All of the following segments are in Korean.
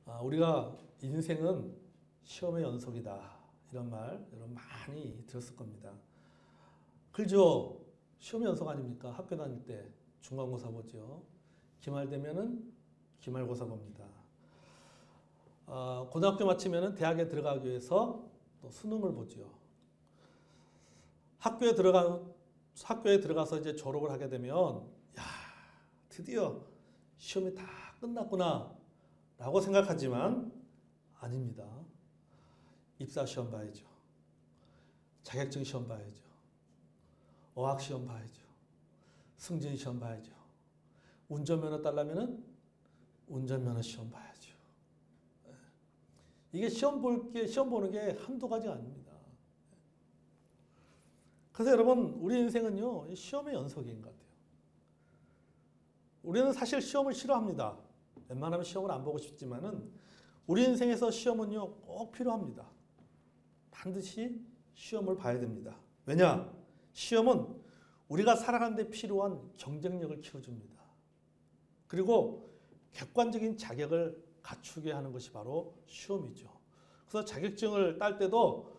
우리가 인생은 시험의 연속이다. 이런 말 여러분 많이 들었을 겁니다. 그죠? 시험의 연속 아닙니까? 학교 다닐 때 중간고사 보죠. 기말 되면은 기말고사 봅니다. 고등학교 마치면은 대학에 들어가기 위해서 또 수능을 보죠. 학교에 들어가서 이제 졸업을 하게 되면 야, 드디어 시험이 다 끝났구나 라고 생각하지만 아닙니다. 입사 시험 봐야죠. 자격증 시험 봐야죠. 어학 시험 봐야죠. 승진 시험 봐야죠. 운전면허 따려면은 운전면허 시험 봐야죠. 이게 시험 보는 게 한두 가지가 아닙니다. 그래서 여러분, 우리 인생은요, 시험의 연속인 것 같아요. 우리는 사실 시험을 싫어합니다. 웬만하면 시험을 안 보고 싶지만은 우리 인생에서 시험은요, 꼭 필요합니다. 반드시 시험을 봐야 됩니다. 왜냐? 시험은 우리가 살아가는 데 필요한 경쟁력을 키워줍니다. 그리고 객관적인 자격을 갖추게 하는 것이 바로 시험이죠. 그래서 자격증을 딸 때도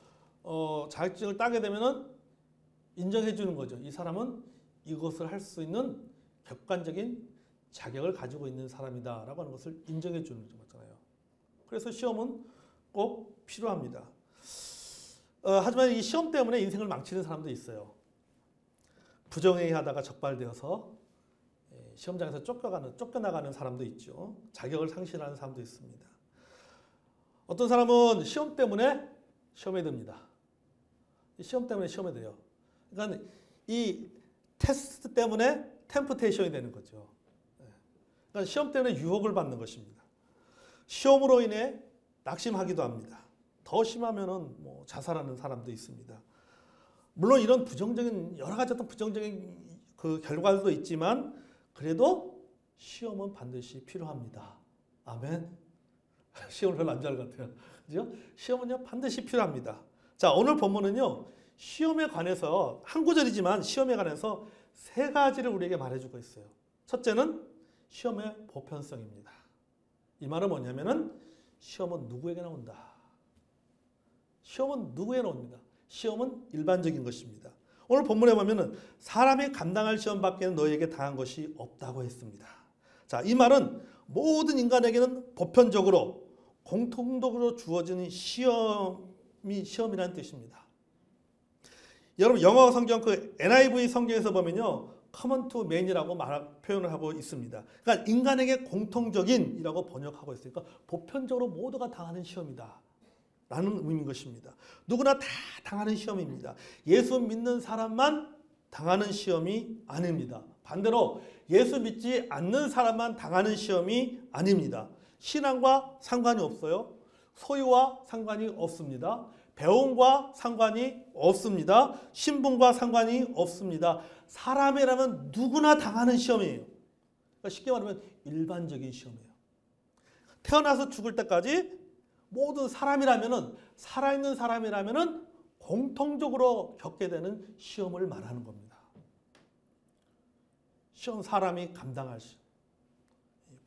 자격증을 따게 되면은 인정해 주는 거죠. 이 사람은 이것을 할 수 있는 객관적인 자격을 가지고 있는 사람이다라고 하는 것을 인정해 주는 거잖아요. 그래서 시험은 꼭 필요합니다. 하지만 이 시험 때문에 인생을 망치는 사람도 있어요. 부정행위하다가 적발되어서 시험장에서 쫓겨나가는 사람도 있죠. 자격을 상실하는 사람도 있습니다. 어떤 사람은 시험 때문에 시험에 듭니다. 시험 때문에 시험에 돼요. 그러니까 이 테스트 때문에 템프테이션이 되는 거죠. 그러니까 시험 때문에 유혹을 받는 것입니다. 시험으로 인해 낙심하기도 합니다. 더 심하면은 뭐 자살하는 사람도 있습니다. 물론 이런 부정적인 여러 가지 어떤 부정적인 그 결과도 있지만 그래도 시험은 반드시 필요합니다. 아멘. 시험을 별로 안 좋아할 것 같아요. 그죠? 시험은요 반드시 필요합니다. 자, 오늘 본문은요 시험에 관해서 한 구절이지만 시험에 관해서 세 가지를 우리에게 말해주고 있어요. 첫째는 시험의 보편성입니다. 이 말은 뭐냐면은 시험은 누구에게나 온다. 시험은 누구에게나 옵니다. 시험은 일반적인 것입니다. 오늘 본문에 보면은 사람이 감당할 시험밖에는 너희에게 당한 것이 없다고 했습니다. 자, 이 말은 모든 인간에게는 보편적으로 공통적으로 주어지는 시험이라는 뜻입니다. 여러분 영어 성경 그 NIV 성경에서 보면요 common to man이라고 표현을 하고 있습니다. 그러니까 인간에게 공통적인이라고 번역하고 있으니까 보편적으로 모두가 당하는 시험이다. 라는 의미인 것입니다. 누구나 다 당하는 시험입니다. 예수 믿는 사람만 당하는 시험이 아닙니다. 반대로 예수 믿지 않는 사람만 당하는 시험이 아닙니다. 신앙과 상관이 없어요. 소유와 상관이 없습니다. 배움과 상관이 없습니다. 신분과 상관이 없습니다. 사람이라면 누구나 당하는 시험이에요. 그러니까 쉽게 말하면 일반적인 시험이에요. 태어나서 죽을 때까지 모든 사람이라면은 살아있는 사람이라면은 공통적으로 겪게 되는 시험을 말하는 겁니다. 시험 사람이 감당할 시험.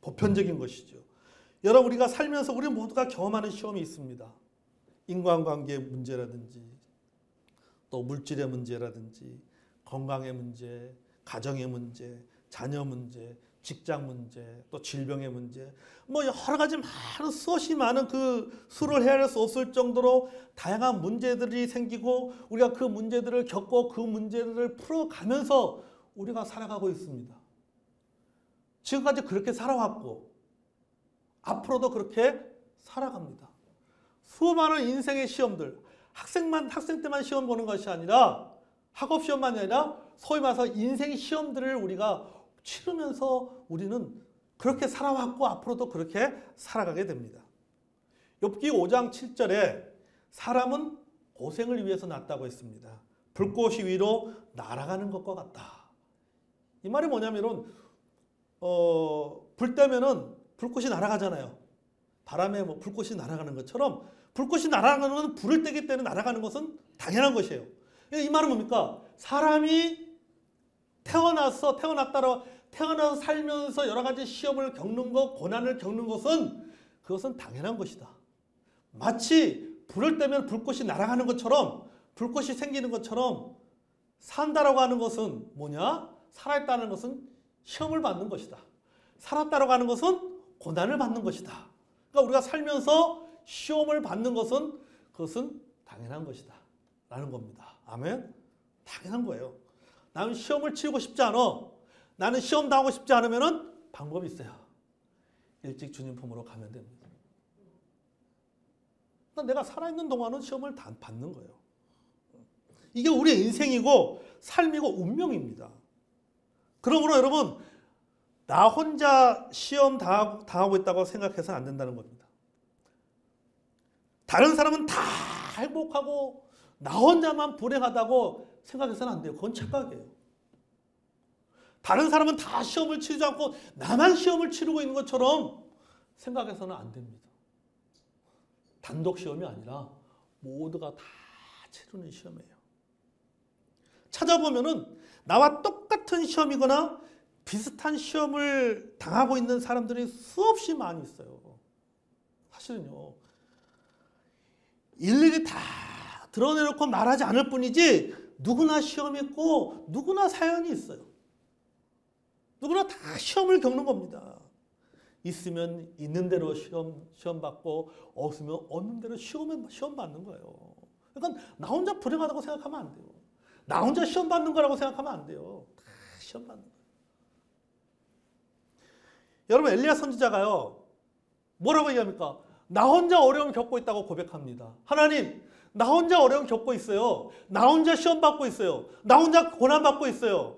보편적인 것이죠. 여러분 우리가 살면서 우리 모두가 경험하는 시험이 있습니다. 인간관계의 문제라든지 또 물질의 문제라든지 건강의 문제, 가정의 문제, 자녀 문제, 직장 문제, 또 질병의 문제, 뭐 여러 가지 많은 수없이 많은 그 수를 헤아릴 수 없을 정도로 다양한 문제들이 생기고 우리가 그 문제들을 겪고 그 문제들을 풀어가면서 우리가 살아가고 있습니다. 지금까지 그렇게 살아왔고 앞으로도 그렇게 살아갑니다. 수많은 인생의 시험들, 학생 때만 시험 보는 것이 아니라 학업 시험만이 아니라 소위 말해서 인생 시험들을 우리가 치르면서 우리는 그렇게 살아왔고 앞으로도 그렇게 살아가게 됩니다. 욥기 5장 7절에 사람은 고생을 위해서 났다고 했습니다. 불꽃이 위로 날아가는 것과 같다. 이 말이 뭐냐면 불 때면은 불꽃이 날아가잖아요. 바람에 뭐 불꽃이 날아가는 것처럼 불꽃이 날아가는 것은 불을 떼기 때문에 날아가는 것은 당연한 것이에요. 이 말은 뭡니까? 사람이 태어나서 살면서 여러 가지 시험을 겪는 것, 고난을 겪는 것은 그것은 당연한 것이다. 마치 불을 떼면 불꽃이 날아가는 것처럼, 불꽃이 생기는 것처럼 산다라고 하는 것은 뭐냐? 살아있다는 것은 시험을 받는 것이다. 살았다라고 하는 것은 고난을 받는 것이다. 그러니까 우리가 살면서 시험을 받는 것은 그것은 당연한 것이다 라는 겁니다. 아멘? 당연한 거예요. 나는 시험을 치르고 싶지 않아. 나는 시험 당하고 싶지 않으면 방법이 있어요. 일찍 주님 품으로 가면 됩니다. 내가 살아있는 동안은 시험을 다 받는 거예요. 이게 우리의 인생이고 삶이고 운명입니다. 그러므로 여러분, 나 혼자 시험 당하고 있다고 생각해서는 안 된다는 겁니다. 다른 사람은 다 행복하고 나 혼자만 불행하다고 생각해서는 안 돼요. 그건 착각이에요. 다른 사람은 다 시험을 치르지 않고 나만 시험을 치르고 있는 것처럼 생각해서는 안 됩니다. 단독 시험이 아니라 모두가 다 치르는 시험이에요. 찾아보면은 나와 똑같은 시험이거나 비슷한 시험을 당하고 있는 사람들이 수없이 많이 있어요. 사실은요. 일일이 다 드러내놓고 말하지 않을 뿐이지 누구나 시험이 있고 누구나 사연이 있어요. 누구나 다 시험을 겪는 겁니다. 있으면 있는 대로 시험 받고 없으면 없는 대로 시험 받는 거예요. 그러니까 나 혼자 불행하다고 생각하면 안 돼요. 나 혼자 시험 받는 거라고 생각하면 안 돼요. 다 시험 받는 거예요. 여러분, 엘리야 선지자가요, 뭐라고 얘기합니까? 나 혼자 어려움 겪고 있다고 고백합니다. 하나님, 나 혼자 어려움 겪고 있어요. 나 혼자 시험 받고 있어요. 나 혼자 고난 받고 있어요.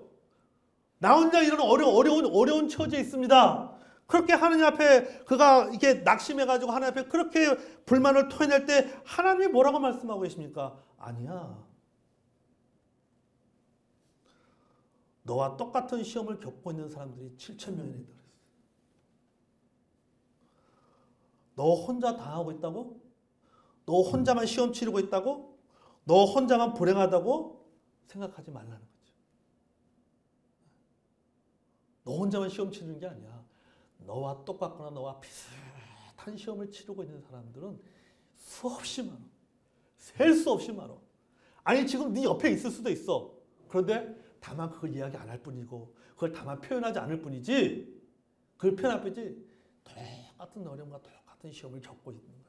나 혼자 이런 어려운 처지에 있습니다. 그렇게 하나님 앞에 그가 이렇게 낙심해가지고 하나님 앞에 그렇게 불만을 토해낼 때 하나님이 뭐라고 말씀하고 계십니까? 아니야. 너와 똑같은 시험을 겪고 있는 사람들이 7,000명이나 있다. 너 혼자 당하고 있다고? 너 혼자만 시험 치르고 있다고? 너 혼자만 불행하다고 생각하지 말라는 거죠. 너 혼자만 시험 치르는 게 아니야. 너와 똑같거나 너와 비슷한 시험을 치르고 있는 사람들은 수없이 많아. 셀 수 없이 많아. 아니, 지금 네 옆에 있을 수도 있어. 그런데 다만 그걸 이야기 안 할 뿐이고 그걸 다만 표현하지 않을 뿐이지, 그걸 표현할 뿐이지 똑같은 어려움과 똑같은 시험을 겪고 있는 거예요.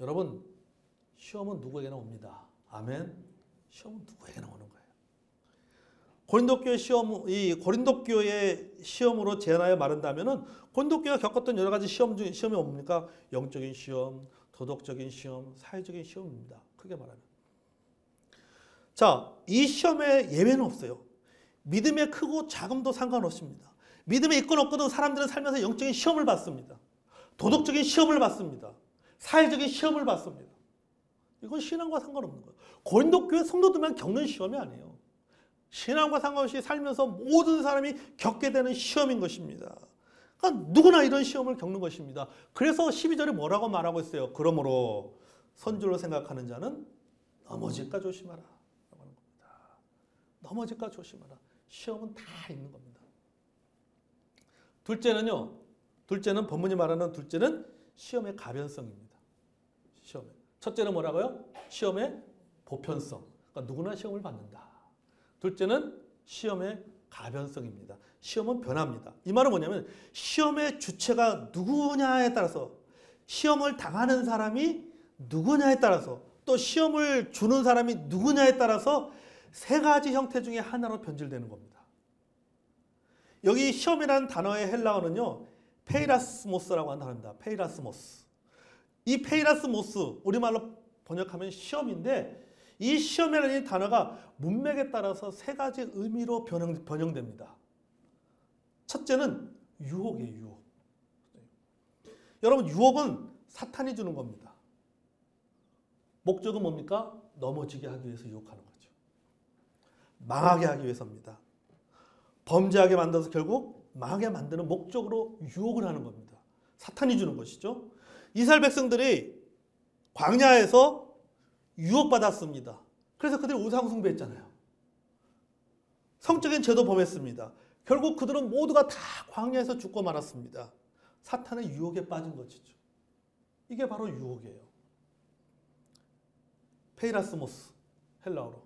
여러분, 시험은 누구에게나 옵니다. 아멘. 시험은 누구에게나 오는 거예요. 고린도교의 시험으로 제한하여 말한다면은 고린도교가 겪었던 여러 가지 시험이 뭡니까? 영적인 시험, 도덕적인 시험, 사회적인 시험입니다. 크게 말하면. 자, 이 시험에 예외는 없어요. 믿음의 크고 작음도 상관없습니다. 믿음에 있건 없거든 사람들은 살면서 영적인 시험을 받습니다. 도덕적인 시험을 받습니다. 사회적인 시험을 받습니다. 이건 신앙과 상관없는 거예요. 고린도 교회 성도들만 겪는 시험이 아니에요. 신앙과 상관없이 살면서 모든 사람이 겪게 되는 시험인 것입니다. 그러니까 누구나 이런 시험을 겪는 것입니다. 그래서 12절에 뭐라고 말하고 있어요? 그러므로 선줄로 생각하는 자는 넘어질까 조심하라. 넘어질까 조심하라. 시험은 다 있는 겁니다. 둘째는 본문이 말하는 둘째는 시험의 가변성입니다. 첫째는 뭐라고요? 시험의 보편성. 그러니까 누구나 시험을 받는다. 둘째는 시험의 가변성입니다. 시험은 변합니다. 이 말은 뭐냐면 시험의 주체가 누구냐에 따라서, 시험을 당하는 사람이 누구냐에 따라서, 또 시험을 주는 사람이 누구냐에 따라서 세 가지 형태 중에 하나로 변질되는 겁니다. 여기 시험이라는 단어의 헬라어는요, 페이라스모스라고 하는 단어입니다. 페이라스모스. 이 페이라스모스, 우리말로 번역하면 시험인데, 이 시험이라는 이 단어가 문맥에 따라서 세 가지 의미로 변형됩니다. 첫째는 유혹이에요, 유혹. 여러분, 유혹은 사탄이 주는 겁니다. 목적은 뭡니까? 넘어지게 하기 위해서 유혹하는 거죠. 망하게 하기 위해서입니다. 범죄하게 만들어서 결국 망하게 만드는 목적으로 유혹을 하는 겁니다. 사탄이 주는 것이죠. 이스라엘 백성들이 광야에서 유혹받았습니다. 그래서 그들이 우상 숭배했잖아요. 성적인 죄도 범했습니다. 결국 그들은 모두가 다 광야에서 죽고 말았습니다. 사탄의 유혹에 빠진 것이죠. 이게 바로 유혹이에요. 페이라스모스, 헬라어로.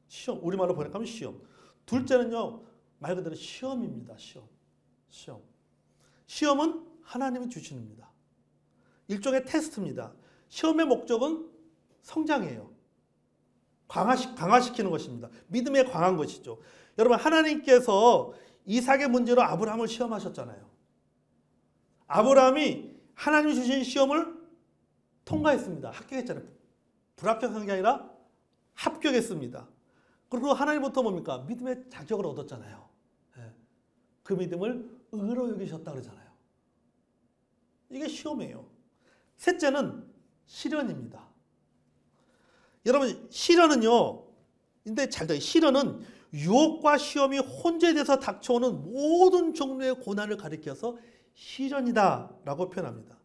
시험, 우리말로 번역하면 시험. 둘째는요, 말 그대로 시험입니다. 시험. 시험은 하나님이 주시는 겁니다. 일종의 테스트입니다. 시험의 목적은 성장이에요. 강화시키는 것입니다. 믿음에 강한 것이죠. 여러분, 하나님께서 이삭의 문제로 아브라함을 시험하셨잖아요. 아브라함이 하나님이 주신 시험을 통과했습니다. 합격했잖아요. 불합격한 게 아니라 합격했습니다. 그리고 하나님부터 뭡니까? 믿음의 자격을 얻었잖아요. 그 믿음을 의로 여기셨다 그러잖아요. 이게 시험이에요. 셋째는 시련입니다. 여러분, 시련은요, 근데 잘 들어요. 시련은 유혹과 시험이 혼재돼서 닥쳐오는 모든 종류의 고난을 가리켜서 시련이다라고 표현합니다.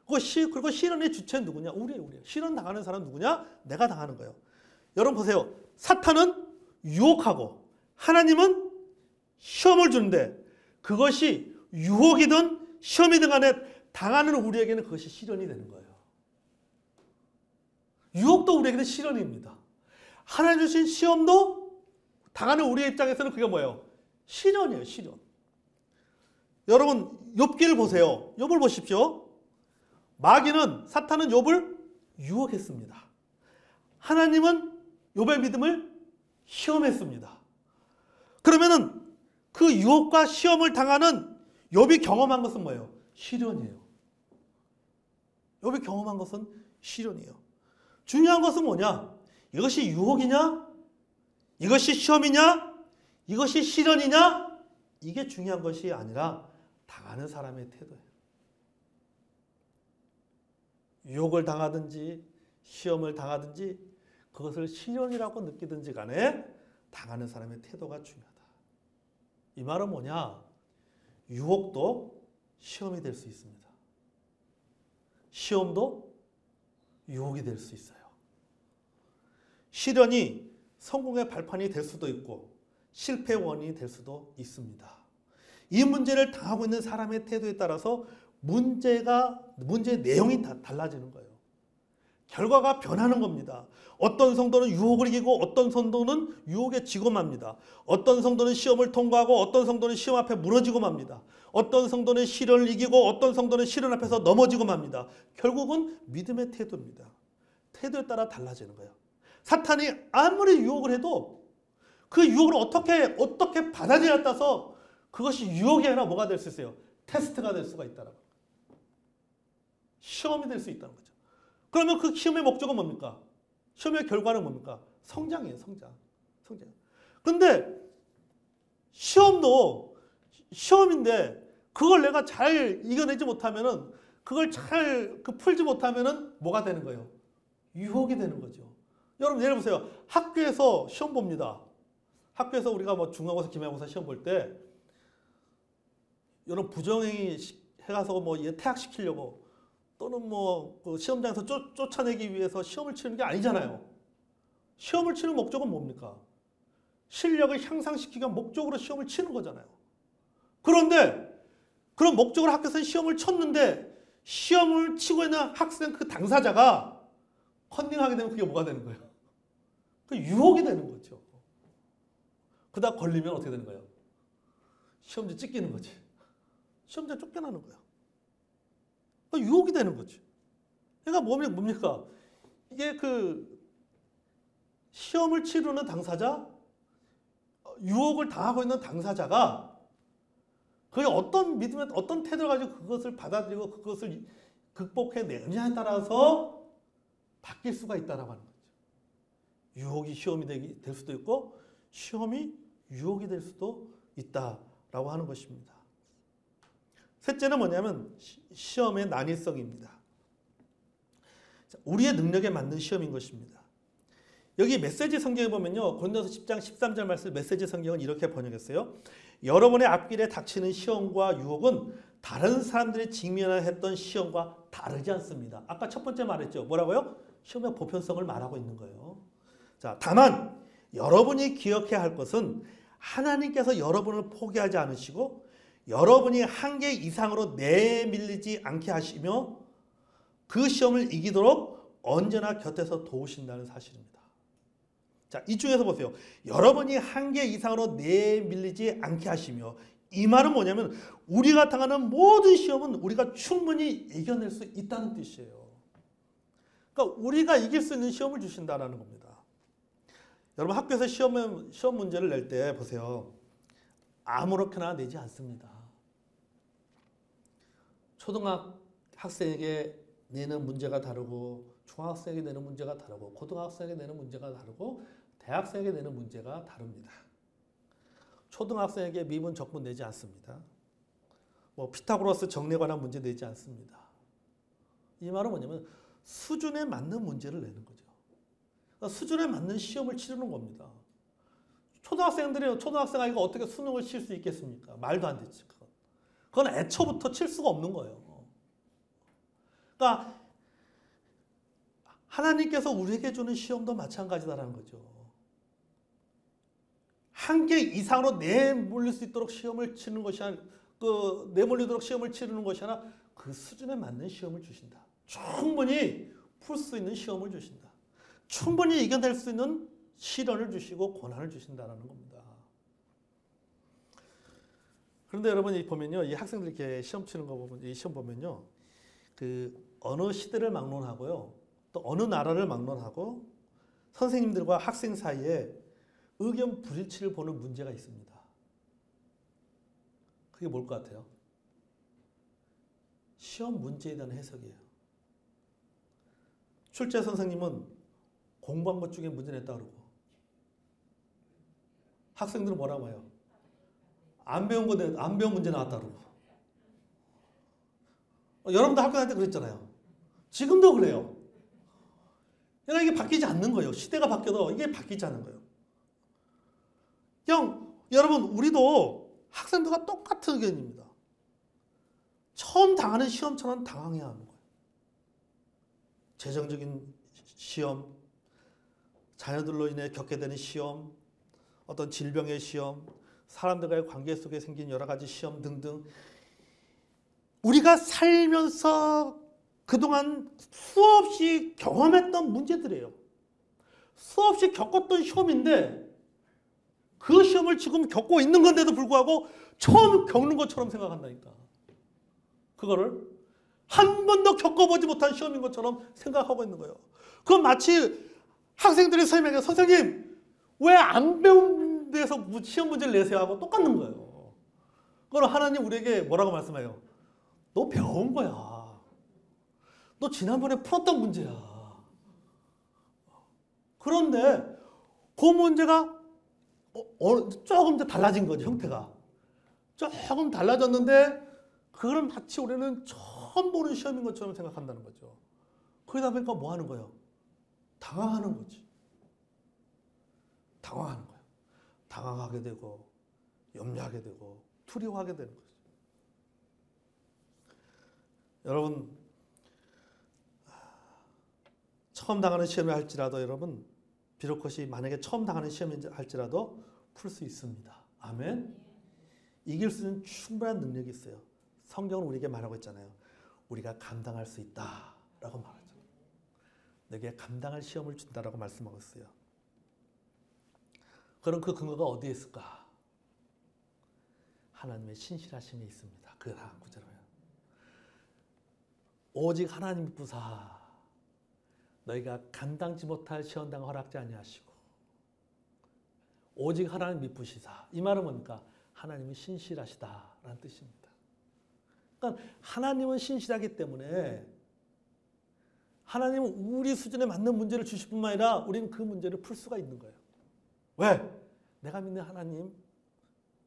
그리고 시련의 주체는 누구냐? 우리예요. 시련 당하는 사람은 누구냐? 내가 당하는 거예요. 여러분 보세요. 사탄은 유혹하고 하나님은 시험을 주는데 그것이 유혹이든 시험이든 간에 당하는 우리에게는 그것이 시련이 되는 거예요. 유혹도 우리에게는 시련입니다. 하나님 주신 시험도 당하는 우리의 입장에서는 그게 뭐예요? 시련이에요. 시련. 여러분, 욥기를 보세요. 욥을 보십시오. 마귀는, 사탄은 욥을 유혹했습니다. 하나님은 욥의 믿음을 시험했습니다. 그러면은 그 유혹과 시험을 당하는 욥이 경험한 것은 뭐예요? 시련이에요. 욥이 경험한 것은 시련이에요. 중요한 것은 뭐냐? 이것이 유혹이냐? 이것이 시험이냐? 이것이 시련이냐? 이게 중요한 것이 아니라 당하는 사람의 태도예요. 유혹을 당하든지 시험을 당하든지 그것을 시련이라고 느끼든지 간에 당하는 사람의 태도가 중요하다. 이 말은 뭐냐? 유혹도 시험이 될 수 있습니다. 시험도 유혹이 될 수 있어요. 시련이 성공의 발판이 될 수도 있고 실패의 원인이 될 수도 있습니다. 이 문제를 당하고 있는 사람의 태도에 따라서 문제의 내용이 달라지는 거예요. 결과가 변하는 겁니다. 어떤 성도는 유혹을 이기고 어떤 성도는 유혹에 지고 맙니다. 어떤 성도는 시험을 통과하고 어떤 성도는 시험 앞에 무너지고 맙니다. 어떤 성도는 시련을 이기고 어떤 성도는 시련 앞에서 넘어지고 맙니다. 결국은 믿음의 태도입니다. 태도에 따라 달라지는 거예요. 사탄이 아무리 유혹을 해도 그 유혹을 어떻게 받아들여야 따라서 그것이 유혹이 아니라 뭐가 될 수 있어요? 테스트가 될 수가 있다는 거예요. 시험이 될 수 있다는 거죠. 그러면 그 시험의 목적은 뭡니까? 시험의 결과는 뭡니까? 성장이에요. 성장. 그런데 시험도 시험인데 그걸 내가 잘 이겨내지 못하면은 그걸 잘 풀지 못하면은 뭐가 되는 거예요? 유혹이 되는 거죠. 여러분 예를 보세요. 학교에서 시험 봅니다. 학교에서 우리가 뭐 중간고사, 기말고사 시험 볼 때 여러분 부정행위 해가서 뭐 얘 퇴학시키려고 또는 뭐 그 시험장에서 쫓아내기 위해서 시험을 치는 게 아니잖아요. 시험을 치는 목적은 뭡니까? 실력을 향상시키기 위한 목적으로 시험을 치는 거잖아요. 그런데 그런 목적으로 학교에서 시험을 쳤는데 시험을 치고 있는 학생 그 당사자가 컨닝하게 되면 그게 뭐가 되는 거예요? 그 유혹이 되는 거죠. 그러다 걸리면 어떻게 되는 거예요? 시험지 찢기는 거지. 시험지에 쫓겨나는 거야. 유혹이 되는 거지. 그러니까 뭡니까? 이게 그 시험을 치르는 당사자, 유혹을 당하고 있는 당사자가 그게 어떤 믿음의 어떤 태도를 가지고 그것을 받아들이고 그것을 극복해내느냐에 따라서 바뀔 수가 있다라고 하는 거죠. 유혹이 시험이 될 수도 있고 시험이 유혹이 될 수도 있다라고 하는 것입니다. 셋째는 뭐냐면 시험의 난이성입니다. 우리의 능력에 맞는 시험인 것입니다. 여기 메시지 성경에 보면요. 고린도서 10장 13절 말씀 메시지 성경은 이렇게 번역했어요. 여러분의 앞길에 닥치는 시험과 유혹은 다른 사람들이 직면해야 했던 시험과 다르지 않습니다. 아까 첫 번째 말했죠. 뭐라고요? 시험의 보편성을 말하고 있는 거예요. 자, 다만 여러분이 기억해야 할 것은 하나님께서 여러분을 포기하지 않으시고 여러분이 한계 이상으로 내밀리지 않게 하시며 그 시험을 이기도록 언제나 곁에서 도우신다는 사실입니다. 자, 이 중에서 보세요. 여러분이 한계 이상으로 내밀리지 않게 하시며, 이 말은 뭐냐면 우리가 당하는 모든 시험은 우리가 충분히 이겨낼 수 있다는 뜻이에요. 그러니까 우리가 이길 수 있는 시험을 주신다는 겁니다. 여러분 학교에서 시험 문제를 낼 때 보세요. 아무렇게나 내지 않습니다. 초등학생에게 내는 문제가 다르고 중학생에게 내는 문제가 다르고 고등학생에게 내는 문제가 다르고 대학생에게 내는 문제가 다릅니다. 초등학생에게 미분, 적분 내지 않습니다. 피타고라스 정리에 관한 문제 내지 않습니다. 이 말은 뭐냐면 수준에 맞는 문제를 내는 거죠. 그러니까 수준에 맞는 시험을 치르는 겁니다. 초등학생 아이가 어떻게 수능을 칠 수 있겠습니까? 말도 안 되지. 그건 애초부터 칠 수가 없는 거예요. 그러니까 하나님께서 우리에게 주는 시험도 마찬가지다라는 거죠. 한계 이상으로 내몰릴 수 있도록 시험을 치는 것이 아니라 내몰리도록 시험을 치르는 것이 아니라 그 수준에 맞는 시험을 주신다. 충분히 풀 수 있는 시험을 주신다. 충분히 이겨낼 수 있는 시련을 주시고 고난을 주신다는 겁니다. 그런데 여러분이 보면요, 이 학생들이 이렇게 시험 치는 거 보면, 이 시험 보면요, 어느 시대를 막론하고요, 또 어느 나라를 막론하고 선생님들과 학생 사이에 의견 불일치를 보는 문제가 있습니다. 그게 뭘 것 같아요? 시험 문제에 대한 해석이에요. 출제 선생님은 공부한 것 중에 문제 냈다 그러고 학생들은 뭐라고 해요? 안 배운 문제 나왔다 그러고. 여러분도 학교 다닐 때 그랬잖아요. 지금도 그래요. 그러니까 이게 바뀌지 않는 거예요. 시대가 바뀌어도 이게 바뀌지 않는 거예요. 여러분 우리도 학생들과 똑같은 의견입니다. 처음 당하는 시험처럼 당황해야 하는 거예요. 재정적인 시험, 자녀들로 인해 겪게 되는 시험, 어떤 질병의 시험, 사람들과의 관계 속에 생긴 여러 가지 시험 등등, 우리가 살면서 그동안 수없이 경험했던 문제들이에요. 수없이 겪었던 시험인데 그 시험을 지금 겪고 있는 건데도 불구하고 처음 겪는 것처럼 생각한다니까. 그거를 한 번도 겪어보지 못한 시험인 것처럼 생각하고 있는 거예요. 그건 마치 학생들이 선생님에게 선생님 왜 안 배운 데서 시험 문제를 내세요 하고 똑같는 거예요. 그건 하나님 우리에게 뭐라고 말씀해요? 너 배운 거야. 너 지난번에 풀었던 문제야. 그런데 그 문제가 조금 더 달라진 거죠. 형태가. 조금 달라졌는데 그걸 마치 우리는 처음 보는 시험인 것처럼 생각한다는 거죠. 그러다 보니까 뭐 하는 거예요? 당황하는 거지. 당황하는 거예요. 당황하게 되고 염려하게 되고 두려워하게 되는 거죠. 여러분 처음 당하는 시험을 할지라도 여러분 비록 그것이 만약에 처음 당하는 시험인지 할지라도 풀 수 있습니다. 아멘. 이길 수 있는 충분한 능력이 있어요. 성경은 우리에게 말하고 있잖아요. 우리가 감당할 수 있다라고 말하죠. 내게 감당할 시험을 준다라고 말씀하고 있어요. 그럼 그 근거가 어디에 있을까? 하나님의 신실하심이 있습니다. 그 다음 구절에 오직 하나님 부사 너희가 감당지 못할 시험당 허락지 아니하시고 오직 하나님 미쁘시사. 이 말은 뭡니까? 하나님은 신실하시다라는 뜻입니다. 그러니까 하나님은 신실하기 때문에 하나님은 우리 수준에 맞는 문제를 주실 뿐만 아니라 우리는 그 문제를 풀 수가 있는 거예요. 왜? 내가 믿는 하나님,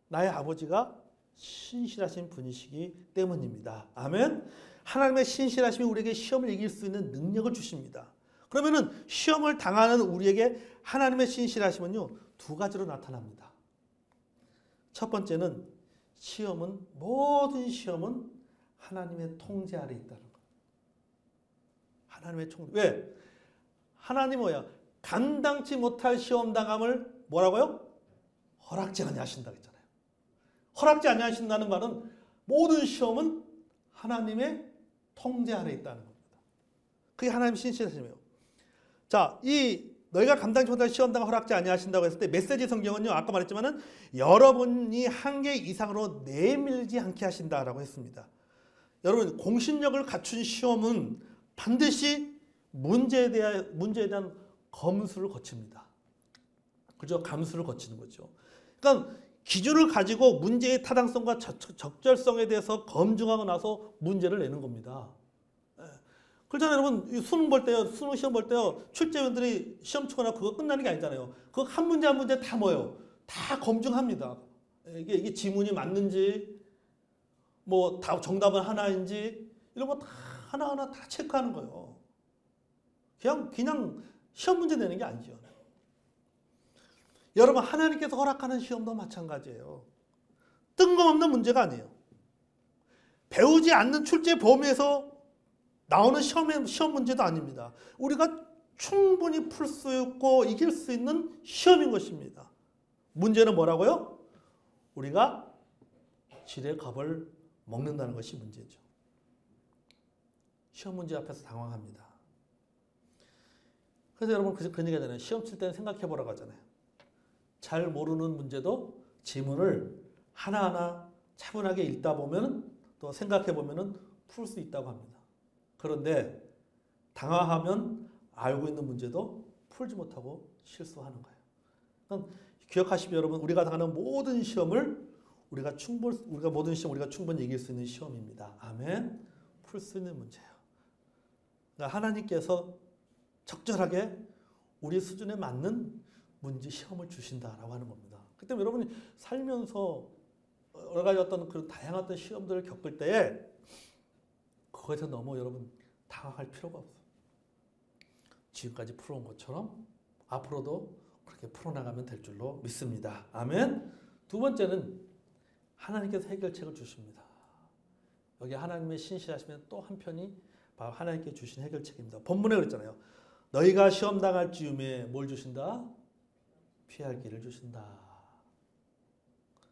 나의 아버지가 신실하신 분이시기 때문입니다. 아멘. 하나님의 신실하심이 우리에게 시험을 이길 수 있는 능력을 주십니다. 그러면은 시험을 당하는 우리에게 하나님의 신실하심은요, 두 가지로 나타납니다. 첫 번째는 모든 시험은 하나님의 통제 아래 있다는 것. 하나님의 통제. 왜? 하나님 감당치 못할 시험 당함을 뭐라고요? 허락지 아니하신다 그랬잖아요. 허락지 아니하신다는 말은 모든 시험은 하나님의 통제 아래 있다는 겁니다. 그게 하나님의 신실하심이에요. 자, 이 너희가 감당치 못할 시험당을 허락지 아니하신다고 했을 때 메시지 성경은요, 아까 말했지만은 여러분이 한계 이상으로 내밀지 않게 하신다라고 했습니다. 여러분, 공신력을 갖춘 시험은 반드시 문제에 대한 검수를 거칩니다. 그죠? 감수를 거치는 거죠. 그러니까 기준을 가지고 문제의 타당성과 적절성에 대해서 검증하고 나서 문제를 내는 겁니다. 그렇잖아요, 여러분. 수능 볼 때요, 수능 시험 볼 때요, 출제위원들이 시험 치거나 그거 끝나는 게 아니잖아요. 그거 한 문제 한 문제 다 뭐예요? 다 검증합니다. 이게 지문이 맞는지, 뭐 다 정답은 하나인지 이런 거 다 하나하나 다 체크하는 거예요. 그냥 시험 문제 내는 게 아니죠. 여러분, 하나님께서 허락하는 시험도 마찬가지예요. 뜬금없는 문제가 아니에요. 배우지 않는 출제 범위에서 나오는 시험 문제도 아닙니다. 우리가 충분히 풀 수 있고 이길 수 있는 시험인 것입니다. 문제는 뭐라고요? 우리가 지레 겁을 먹는다는 것이 문제죠. 시험 문제 앞에서 당황합니다. 그래서 여러분 그런 얘기 하잖아요. 시험 칠 때는 생각해 보라고 하잖아요. 잘 모르는 문제도 지문을 하나하나 차분하게 읽다 보면 또 생각해 보면 풀 수 있다고 합니다. 그런데 당황하면 알고 있는 문제도 풀지 못하고 실수하는 거예요. 그러니까 기억하시면 여러분, 우리가 당하는 모든 시험을 우리가 모든 시험 우리가 충분히 이길 수 있는 시험입니다. 아멘. 풀 수 있는 문제예요. 그러니까 하나님께서 적절하게 우리 수준에 맞는 문제 시험을 주신다라고 하는 겁니다. 그렇기 때문에 여러분이 살면서 여러 가지 어떤 그런 다양한 어떤 시험들을 겪을 때에 그것에 너무 여러분 당황할 필요가 없어요. 지금까지 풀어온 것처럼 앞으로도 그렇게 풀어나가면 될 줄로 믿습니다. 아멘. 두 번째는 하나님께서 해결책을 주십니다. 여기 하나님의 신실하시면 또 한편이 바로 하나님께 주신 해결책입니다. 본문에 그랬잖아요. 너희가 시험 당할 즈음에 뭘 주신다? 피할 길을 주신다.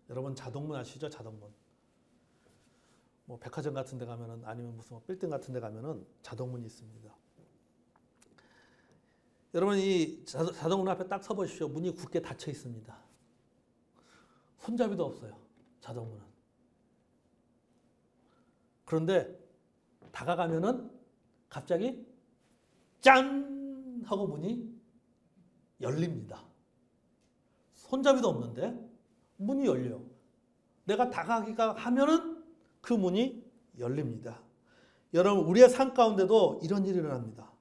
여러분 자동문 아시죠? 자동문. 뭐 백화점 같은 데 가면은 아니면 무슨 빌딩 같은 데 가면은 자동문이 있습니다. 여러분 이 자동문 앞에 딱 서 보십시오. 문이 굳게 닫혀 있습니다. 손잡이도 없어요. 자동문은. 그런데 다가가면은 갑자기 짠 하고 문이 열립니다. 손잡이도 없는데 문이 열려요. 내가 다가가기가 하면은 그 문이 열립니다. 여러분 우리의 삶 가운데도 이런 일이 일어납니다.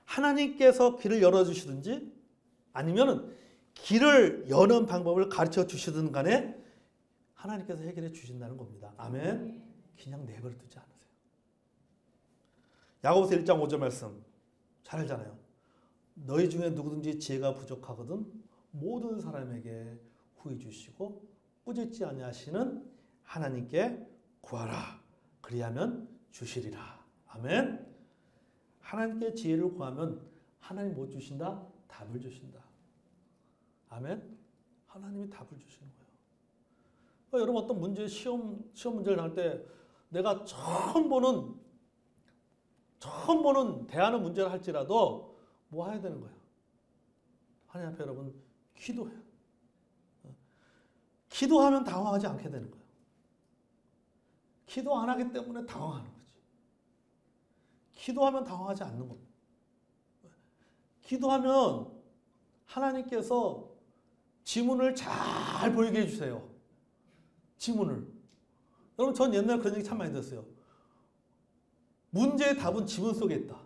하나님께서 길을 열어주시든지 아니면 길을 여는 방법을 가르쳐 주시든 간에 하나님께서 해결해 주신다는 겁니다. 아멘. 그냥 내버려 두지 않으세요. 야고보서 1장 5절 말씀 잘 알잖아요. 너희 중에 누구든지 지혜가 부족하거든 모든 사람에게 후히 주시고 꾸짖지 아니하시는 하나님께 구하라. 그리하면 주시리라. 아멘. 하나님께 지혜를 구하면 하나님 뭐 주신다? 답을 주신다. 아멘. 하나님이 답을 주시는 거예요. 그러니까 여러분 어떤 문제 시험 문제를 할 때 내가 처음 보는 대하는 문제를 할지라도 뭐 해야 되는 거예요? 하나님 앞에 여러분 기도해요. 기도하면 당황하지 않게 되는 거예요. 기도 안 하기 때문에 당황하는 거지. 기도하면 당황하지 않는 겁니다. 기도하면 하나님께서 지문을 잘 보이게 해주세요. 지문을. 여러분 전 옛날에 그런 얘기 참 많이 들었어요. 문제의 답은 지문 속에 있다.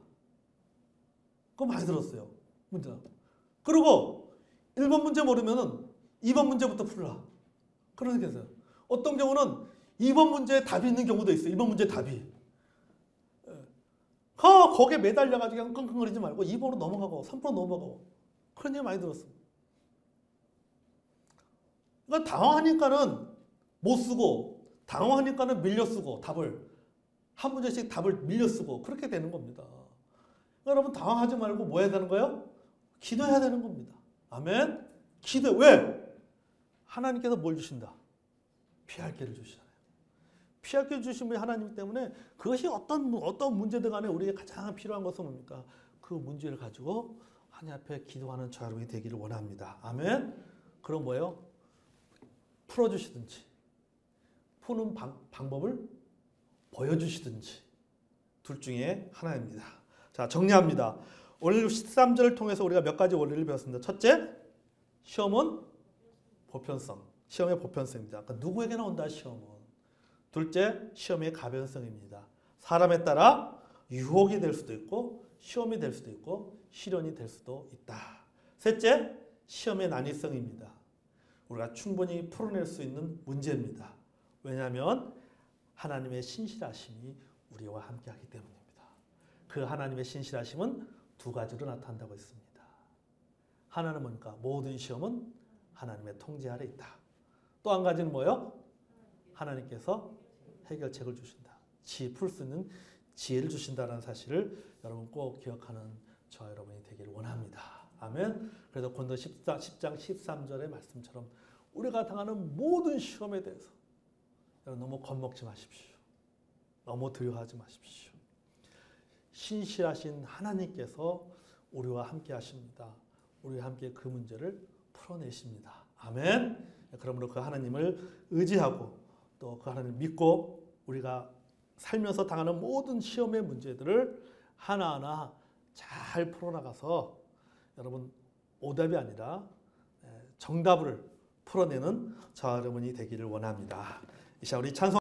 그거 많이 들었어요. 문제. 그리고 1번 문제 모르면은 2번 문제부터 풀라. 그런 얘기 했어요. 어떤 경우는 2번 문제에 답이 있는 경우도 있어요. 2번 문제 답이. 거기에 매달려가지고 그냥 끙끙거리지 말고 2번으로 넘어가고 3번으로 넘어가고 그런 얘기 많이 들었어요. 그러니까 당황하니까는 못 쓰고 당황하니까는 밀려 쓰고 답을 한 문제씩 답을 밀려 쓰고 그렇게 되는 겁니다. 그러니까 여러분 당황하지 말고 뭐 해야 되는 거예요? 기도해야 되는 겁니다. 아멘. 기도. 왜? 하나님께서 뭘 주신다? 피할 길을 주시잖아요. 피하게 주신 분이 하나님 때문에 그것이 어떤 문제든 간에 우리에게 가장 필요한 것은 뭡니까? 그 문제를 가지고 하나님 앞에 기도하는 저 여러분이 되기를 원합니다. 아멘. 그럼 뭐예요? 풀어주시든지 푸는 방법을 보여주시든지 둘 중에 하나입니다. 자, 정리합니다. 오늘 13절을 통해서 우리가 몇 가지 원리를 배웠습니다. 첫째, 시험은 보편성. 시험의 보편성입니다. 그러니까 누구에게나 온다 시험은. 둘째, 시험의 가변성입니다. 사람에 따라 유혹이 될 수도 있고 시험이 될 수도 있고 시련이 될 수도 있다. 셋째, 시험의 난이성입니다. 우리가 충분히 풀어낼 수 있는 문제입니다. 왜냐하면 하나님의 신실하심이 우리와 함께하기 때문입니다. 그 하나님의 신실하심은 두 가지로 나타난다고 했습니다. 하나는 뭔가 모든 시험은 하나님의 통제 아래 있다. 또 한 가지는 뭐예요? 하나님께서 해결책을 주신다. 풀 수 있는 지혜를 주신다는 사실을 여러분 꼭 기억하는 저와 여러분이 되기를 원합니다. 아멘. 그래서 고린도 10장 13절의 말씀처럼 우리가 당하는 모든 시험에 대해서 여러분 너무 겁먹지 마십시오. 너무 두려워하지 마십시오. 신실하신 하나님께서 우리와 함께 하십니다. 우리와 함께 그 문제를 풀어내십니다. 아멘. 그러므로 그 하나님을 의지하고 또 그 하나님을 믿고 우리가 살면서 당하는 모든 시험의 문제들을 하나하나 잘 풀어나가서 여러분 오답이 아니라 정답을 풀어내는 저와 여러분이 되기를 원합니다. 이 시간 우리 찬송